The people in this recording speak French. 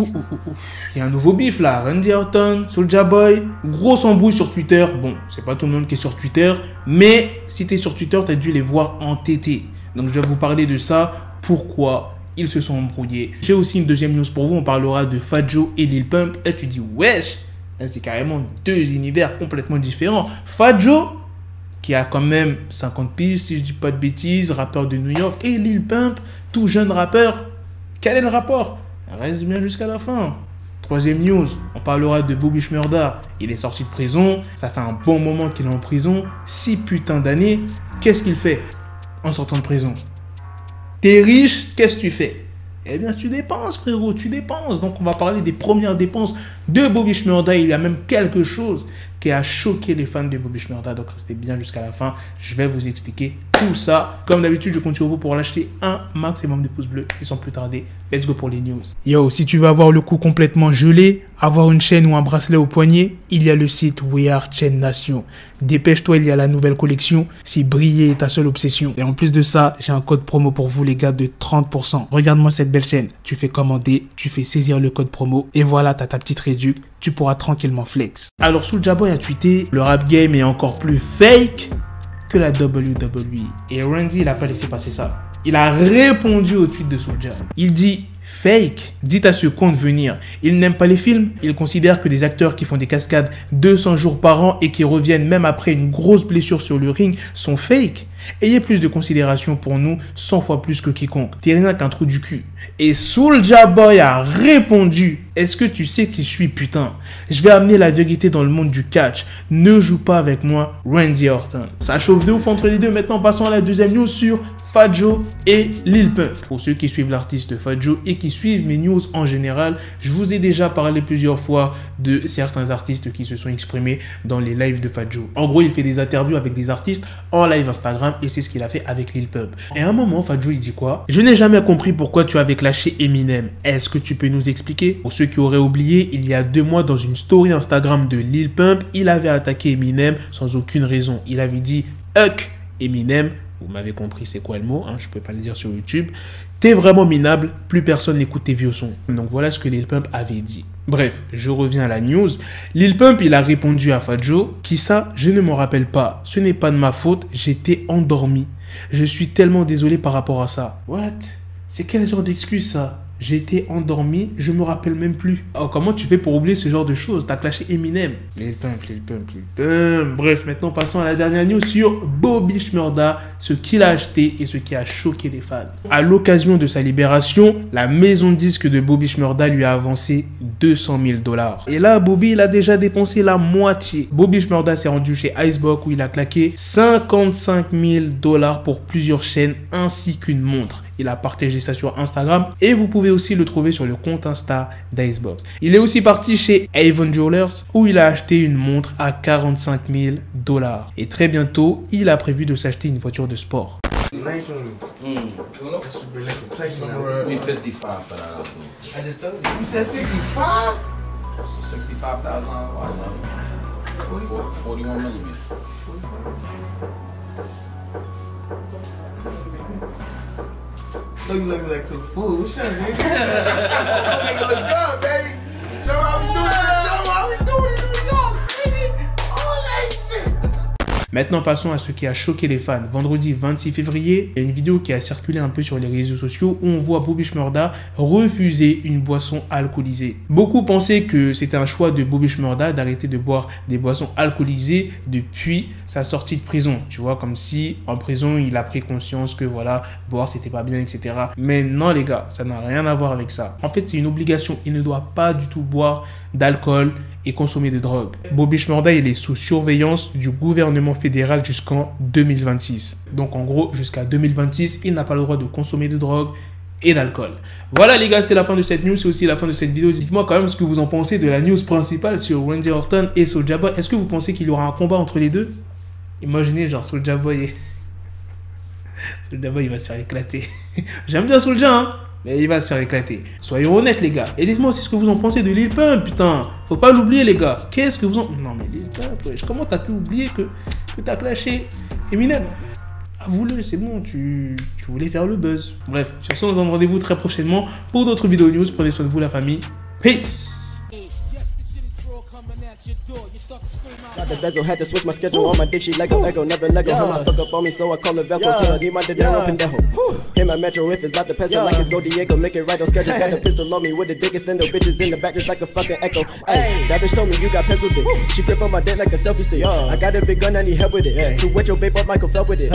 Il y a un nouveau bif là, Randy Orton, Soulja Boy, grosse embrouille sur Twitter. Bon, c'est pas tout le monde qui est sur Twitter, mais si t'es sur Twitter, t'as dû les voir entêtés. Donc je vais vous parler de ça, pourquoi ils se sont embrouillés. J'ai aussi une deuxième news pour vous, on parlera de Fat Joe et Lil Pump. Et tu dis, wesh, c'est carrément deux univers complètement différents. Fat Joe, qui a quand même 50 piges, si je dis pas de bêtises, rappeur de New York, et Lil Pump, tout jeune rappeur. Quel est le rapport? Reste bien jusqu'à la fin. Troisième news, on parlera de Bobby Shmurda. Il est sorti de prison, ça fait un bon moment qu'il est en prison, 6 putains d'années. Qu'est-ce qu'il fait en sortant de prison? T'es riche, qu'est-ce que tu fais? Eh bien, tu dépenses, frérot, tu dépenses. Donc, on va parler des premières dépenses de Bobby Shmurda. Il y a même quelque chose qui a choqué les fans de Bobby Shmurda. Donc, restez bien jusqu'à la fin. Je vais vous expliquer tout ça. Comme d'habitude, je compte sur vous pour lâcher un maximum de pouces bleus. Ils sont plus tardés. Let's go pour les news. Yo, si tu veux avoir le cou complètement gelé, avoir une chaîne ou un bracelet au poignet, il y a le site We Are Chain Nation. Dépêche-toi, il y a la nouvelle collection. Si briller est ta seule obsession. Et en plus de ça, j'ai un code promo pour vous les gars de 30%. Regarde-moi cette belle chaîne. Tu fais commander, tu fais saisir le code promo et voilà, t'as ta petite réduc. Tu pourras tranquillement flex. Alors, Soulja Boy a tweeté, le rap game est encore plus fake que la WWE. Et Randy, il n'a pas laissé passer ça. Il a répondu au tweet de Soulja. Il dit fake. Dites à ce compte venir. Il n'aime pas les films. Il considère que des acteurs qui font des cascades 200 jours par an et qui reviennent même après une grosse blessure sur le ring sont fake. Ayez plus de considération pour nous 100 fois plus que quiconque. T'es rien qu'un trou du cul. Et Soulja Boy a répondu. Est-ce que tu sais qui je suis, putain? Je vais amener la vérité dans le monde du catch. Ne joue pas avec moi, Randy Orton. Ça chauffe de ouf entre les deux. Maintenant, passons à la deuxième news sur Fat Joe et Lil Pump. Pour ceux qui suivent l'artiste Fat Joe et qui suivent mes news en général, je vous ai déjà parlé plusieurs fois de certains artistes qui se sont exprimés dans les lives de Fat Joe. En gros, il fait des interviews avec des artistes en live Instagram et c'est ce qu'il a fait avec Lil Pump. Et à un moment, Fat Joe, il dit quoi? Je n'ai jamais compris pourquoi tu avais clashé Eminem. Est-ce que tu peux nous expliquer? Pour ceux qui auraient oublié, il y a 2 mois, dans une story Instagram de Lil Pump, il avait attaqué Eminem sans aucune raison. Il avait dit « Huck Eminem ». Vous m'avez compris c'est quoi le mot, hein, je ne peux pas le dire sur YouTube. T'es vraiment minable, plus personne n'écoute tes vieux sons. Donc voilà ce que Lil Pump avait dit. Bref, je reviens à la news. Lil Pump, il a répondu à Fat Joe. Qui ça? Je ne m'en rappelle pas. Ce n'est pas de ma faute, j'étais endormi. Je suis tellement désolé par rapport à ça. What? C'est quel genre d'excuse ça? J'étais endormi, je me rappelle même plus. Oh, comment tu fais pour oublier ce genre de choses? T'as clashé Eminem. Lil Pump, Lil Pump, Lil Pump. Bref, maintenant passons à la dernière news sur Bobby Shmurda, ce qu'il a acheté et ce qui a choqué les fans. À l'occasion de sa libération, la maison de disques de Bobby Shmurda lui a avancé 200 000 $. Et là, Bobby, il a déjà dépensé la moitié. Bobby Shmurda s'est rendu chez Icebox où il a claqué 55 000 $ pour plusieurs chaînes ainsi qu'une montre. Il a partagé ça sur Instagram et vous pouvez aussi le trouver sur le compte Insta d'Icebox. Il est aussi parti chez Avon Jewelers où il a acheté une montre à 45 000 $. Et très bientôt, il a prévu de s'acheter une voiture de sport. Nice one. Should be like a place now. We 55 for that. I just told you. You said 55? So 65,000. I love it. 41 millimeter. Look, you look like cook food. Shut up, nigga. Make it look good, baby. Show how we do it in the dough, how we do it in New York, baby. All that shit. Maintenant, passons à ce qui a choqué les fans. Vendredi 26 février, il y a une vidéo qui a circulé un peu sur les réseaux sociaux où on voit Bobby Shmurda refuser une boisson alcoolisée. Beaucoup pensaient que c'était un choix de Bobby Shmurda d'arrêter de boire des boissons alcoolisées depuis sa sortie de prison. Tu vois, comme si en prison, il a pris conscience que voilà, boire c'était pas bien, etc. Mais non les gars, ça n'a rien à voir avec ça. En fait, c'est une obligation. Il ne doit pas du tout boire d'alcool et consommer de drogue. Bobby Shmurda, il est sous surveillance du gouvernement fédéral jusqu'en 2026. Donc en gros, jusqu'à 2026, il n'a pas le droit de consommer de drogue et d'alcool. Voilà les gars, c'est la fin de cette news, c'est aussi la fin de cette vidéo. Dites-moi quand même ce que vous en pensez de la news principale sur Randy Orton et Soulja Boy. Est-ce que vous pensez qu'il y aura un combat entre les deux? Imaginez genre Soulja Boy et... Soulja Boy, il va se faire éclater. J'aime bien Soulja, hein, mais il va se faire éclater. Soyons honnêtes les gars. Et dites-moi aussi ce que vous en pensez de Lil Pump, putain. Faut pas l'oublier les gars. Qu'est-ce que vous en... Non mais Lil Pump, wesh, comment t'as pu oublier que t'as clashé Eminem? Avoue-le, c'est bon, tu voulais faire le buzz. Bref, sur ce, on se donne rendez-vous très prochainement pour d'autres vidéos news. Prenez soin de vous la famille. Peace. Got the bezel, had to switch my schedule on my dick, she Lego, never Lego. Him, I stuck up on me, so I call it Velcro. Still, I need my dinero, pendejo. Hit my metro if it's about the peso, like it's Go Diego. Make it right on schedule. Got the pistol on me with the dick extendo. Bitches in the back just like a fucking echo. Hey, that bitch told me you got pencil dick. She grip on my dick like a selfie stick. I got a big gun, I need help with it. To wet your babe up, Michael fell with it.